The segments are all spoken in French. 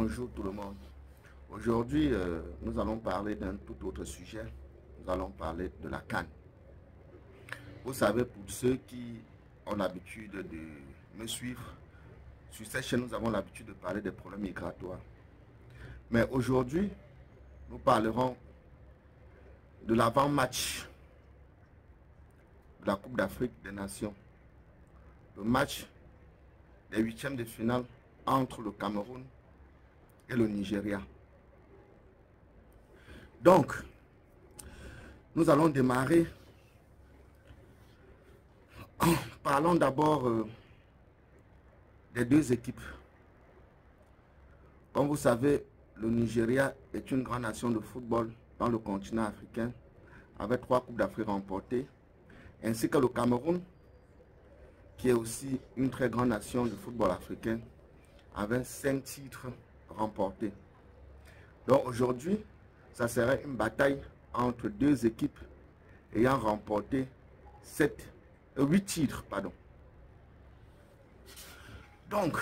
Bonjour tout le monde. Aujourd'hui, nous allons parler d'un tout autre sujet. Nous allons parler de la CAN. Vous savez, pour ceux qui ont l'habitude de me suivre, sur cette chaîne, nous avons l'habitude de parler des problèmes migratoires. Mais aujourd'hui, nous parlerons de l'avant-match de la Coupe d'Afrique des Nations. Le match des huitièmes de finale entre le Cameroun et le Nigeria. Donc, nous allons démarrer en parlant d'abord des deux équipes. Comme vous savez, le Nigeria est une grande nation de football dans le continent africain avec 3 Coupes d'Afrique remportées, ainsi que le Cameroun, qui est aussi une très grande nation de football africain avec 5 titres remportés. Donc aujourd'hui, ça serait une bataille entre deux équipes ayant remporté 8 titres. Donc,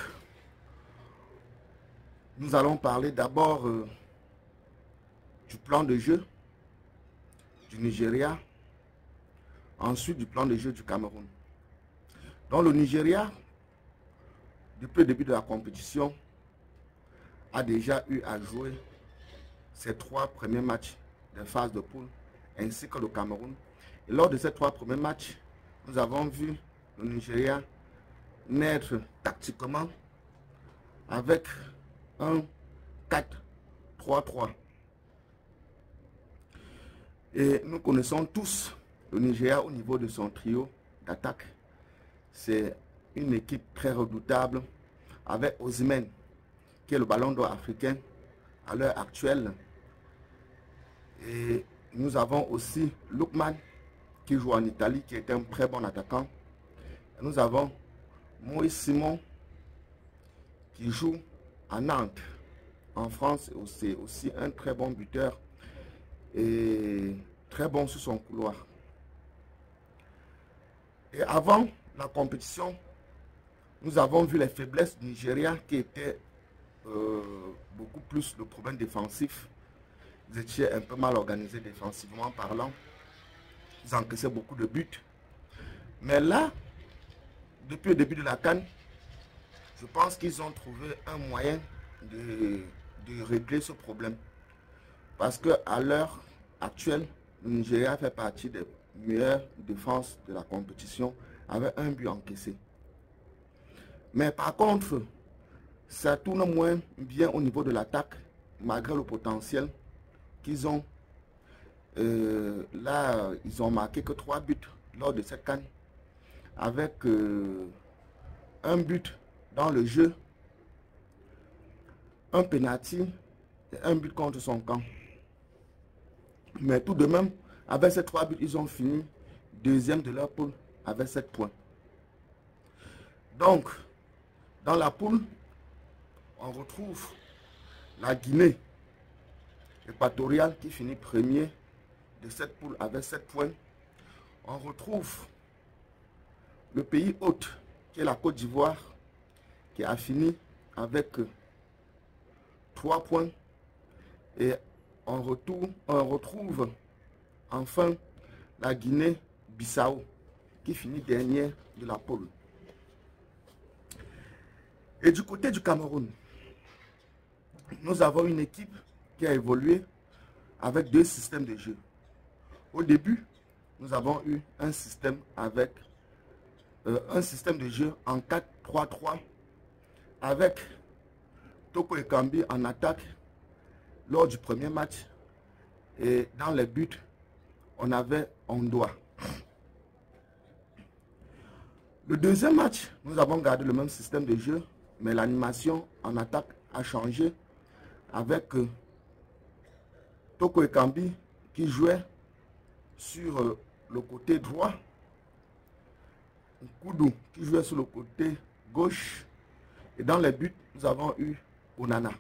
nous allons parler d'abord du plan de jeu du Nigeria, ensuite du plan de jeu du Cameroun. Donc le Nigeria, depuis le début de la compétition, a déjà eu à jouer ses 3 premiers matchs de phase de poule, ainsi que le Cameroun. Et lors de ces 3 premiers matchs, nous avons vu le Nigeria naître tactiquement avec un 4-3-3. Et nous connaissons tous le Nigeria au niveau de son trio d'attaque. C'est une équipe très redoutable avec Osimhen, qui est le ballon d'or africain à l'heure actuelle. Et nous avons aussi Lookman, qui joue en Italie, qui est un très bon attaquant. Et nous avons Moïse Simon, qui joue à Nantes, en France. C'est aussi un très bon buteur et très bon sur son couloir. Et avant la compétition, nous avons vu les faiblesses du Nigeria qui étaient beaucoup plus le problème défensif. Ils étaient un peu mal organisés défensivement parlant. Ils encaissaient beaucoup de buts. Mais là, depuis le début de la CAN, je pense qu'ils ont trouvé un moyen de régler ce problème. Parce qu'à l'heure actuelle, le Nigeria fait partie des meilleures défenses de la compétition avec un but encaissé. Mais par contre, ça tourne moins bien au niveau de l'attaque, malgré le potentiel qu'ils ont. Là, ils ont marqué que 3 buts lors de cette CAN, avec un but dans le jeu, un penalty et un but contre son camp. Mais tout de même, avec ces 3 buts, ils ont fini deuxième de leur poule avec 7 points. Donc, dans la poule, on retrouve la Guinée équatoriale qui finit premier de cette poule avec 7 points. On retrouve le pays hôte qui est la Côte d'Ivoire qui a fini avec 3 points. Et on retrouve enfin la Guinée-Bissau qui finit dernière de la poule. Et du côté du Cameroun, nous avons une équipe qui a évolué avec 2 systèmes de jeu. Au début, nous avons eu un système avec un système de jeu en 4-3-3 avec Toko Ekambi en attaque lors du premier match. Et dans les buts, on avait Ondoa. Le deuxième match, nous avons gardé le même système de jeu, mais l'animation en attaque a changé avec Toko Ekambi qui jouait sur le côté droit, Koudou qui jouait sur le côté gauche, et dans les buts, nous avons eu Onana.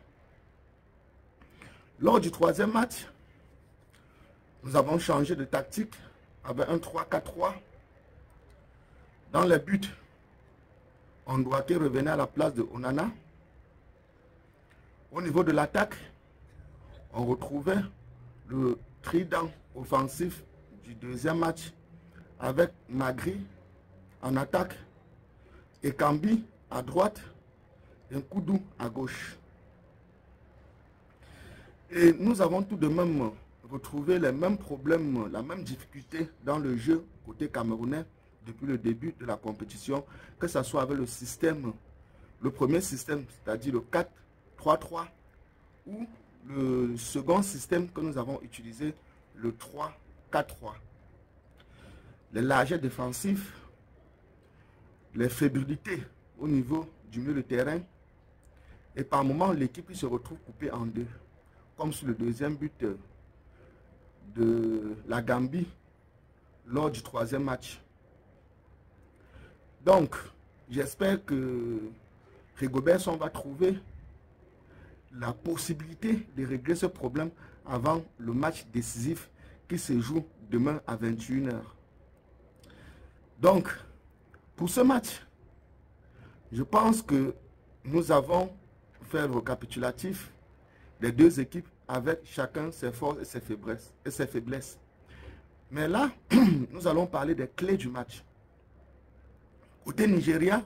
Lors du troisième match, nous avons changé de tactique avec un 3-4-3. Dans les buts, Ondoa qui revenait à la place de Onana. Au niveau de l'attaque, on retrouvait le trident offensif du deuxième match avec Magri en attaque, Ekambi à droite et Nkoudou à gauche. Et nous avons tout de même retrouvé les mêmes problèmes, la même difficulté dans le jeu côté camerounais depuis le début de la compétition, que ce soit avec le système, le premier système, c'est-à-dire le 4-3-3, ou le second système que nous avons utilisé, le 3-4-3. Les largeurs défensifs, les fébrilité au niveau du milieu de terrain, et par moments l'équipe se retrouve coupée en deux, comme sur le deuxième but de la Gambie lors du troisième match. Donc, j'espère que Rigobert va trouver la possibilité de régler ce problème avant le match décisif qui se joue demain à 21 h. Donc, pour ce match, je pense que nous avons fait le récapitulatif des deux équipes avec chacun ses forces et ses faiblesses. Mais là, nous allons parler des clés du match. Côté Nigeria,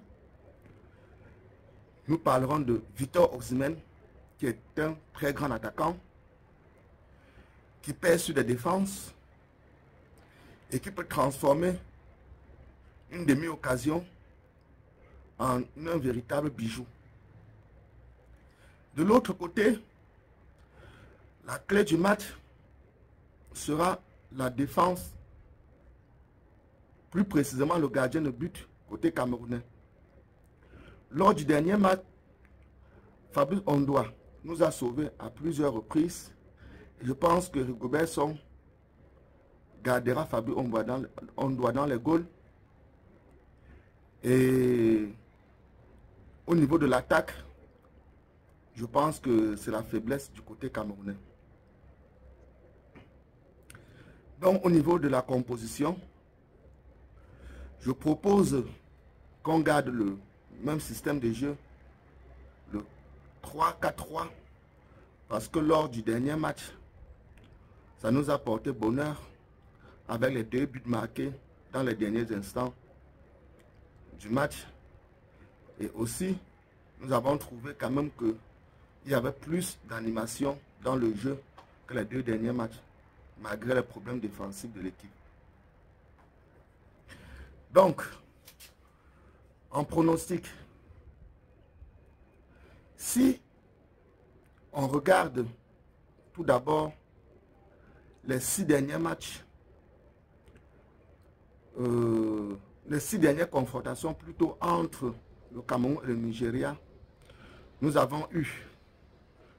nous parlerons de Victor Osimhen, qui est un très grand attaquant, qui pèse sur des défenses et qui peut transformer une demi-occasion en un véritable bijou. De l'autre côté, la clé du match sera la défense, plus précisément le gardien de but côté camerounais. Lors du dernier match, Fabrice Ondoa nous a sauvés à plusieurs reprises. Je pense que Rigobert gardera Fabrice Ondoa dans les goals. Et au niveau de l'attaque, je pense que c'est la faiblesse du côté camerounais. Donc au niveau de la composition, je propose qu'on garde le même système de jeu, le 3-4-3, parce que lors du dernier match, ça nous a porté bonheur avec les 2 buts marqués dans les derniers instants du match. Et aussi, nous avons trouvé quand même qu'il y avait plus d'animation dans le jeu que les 2 derniers matchs, malgré les problèmes défensifs de l'équipe. Donc, en pronostic, si on regarde tout d'abord les 6 derniers matchs, les 6 dernières confrontations plutôt entre le Cameroun et le Nigeria, nous avons eu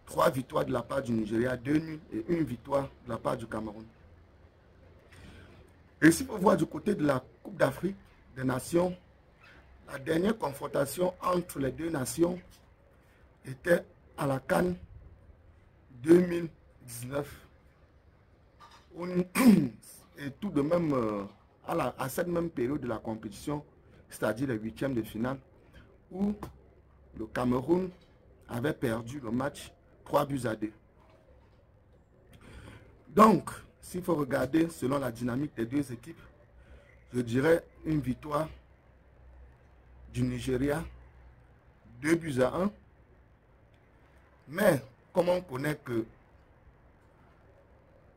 3 victoires de la part du Nigeria, 2 nuls et 1 victoire de la part du Cameroun. Et si vous voyez du côté de la Coupe d'Afrique des Nations, la dernière confrontation entre les 2 nations était à la CAN 2019. Et tout de même, à cette même période de la compétition, c'est-à-dire les 8e de finale, où le Cameroun avait perdu le match 3-2. Donc, s'il faut regarder selon la dynamique des 2 équipes, je dirais une victoire du Nigeria, 2-1. Mais comme on connaît que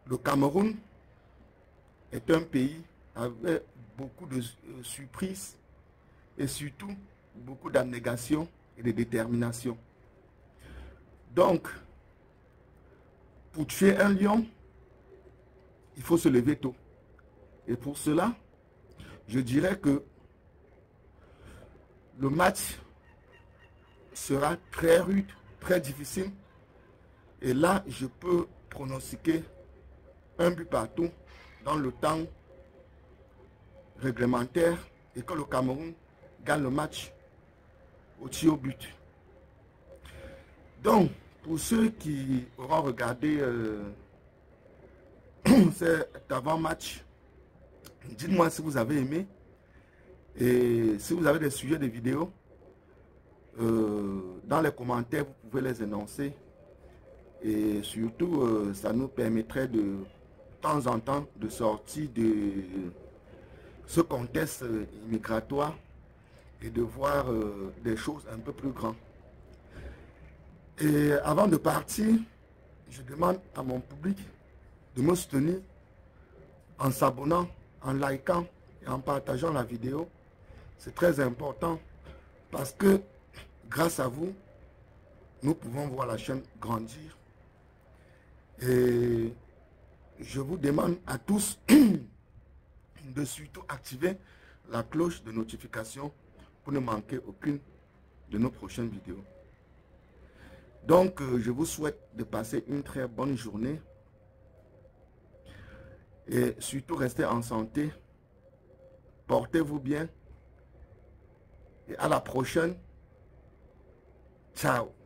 le Cameroun est un pays avec beaucoup de surprises et surtout beaucoup d'abnégation et de détermination. Donc, pour tuer un lion, il faut se lever tôt. Et pour cela, je dirais que le match sera très rude, très difficile. Et là, je peux pronostiquer un but partout dans le temps réglementaire et que le Cameroun gagne le match au tir au but. Donc, pour ceux qui auront regardé cet avant-match, dites-moi si vous avez aimé et si vous avez des sujets de vidéos, dans les commentaires, vous pouvez les énoncer Et surtout, ça nous permettrait de temps en temps de sortir de ce contexte migratoire et de voir des choses un peu plus grandes. Et avant de partir, je demande à mon public de me soutenir en s'abonnant, en likant et en partageant la vidéo. C'est très important parce que grâce à vous, nous pouvons voir la chaîne grandir. Et je vous demande à tous de surtout activer la cloche de notification pour ne manquer aucune de nos prochaines vidéos. Donc, je vous souhaite de passer une très bonne journée et surtout restez en santé. Portez-vous bien et à la prochaine. Ciao.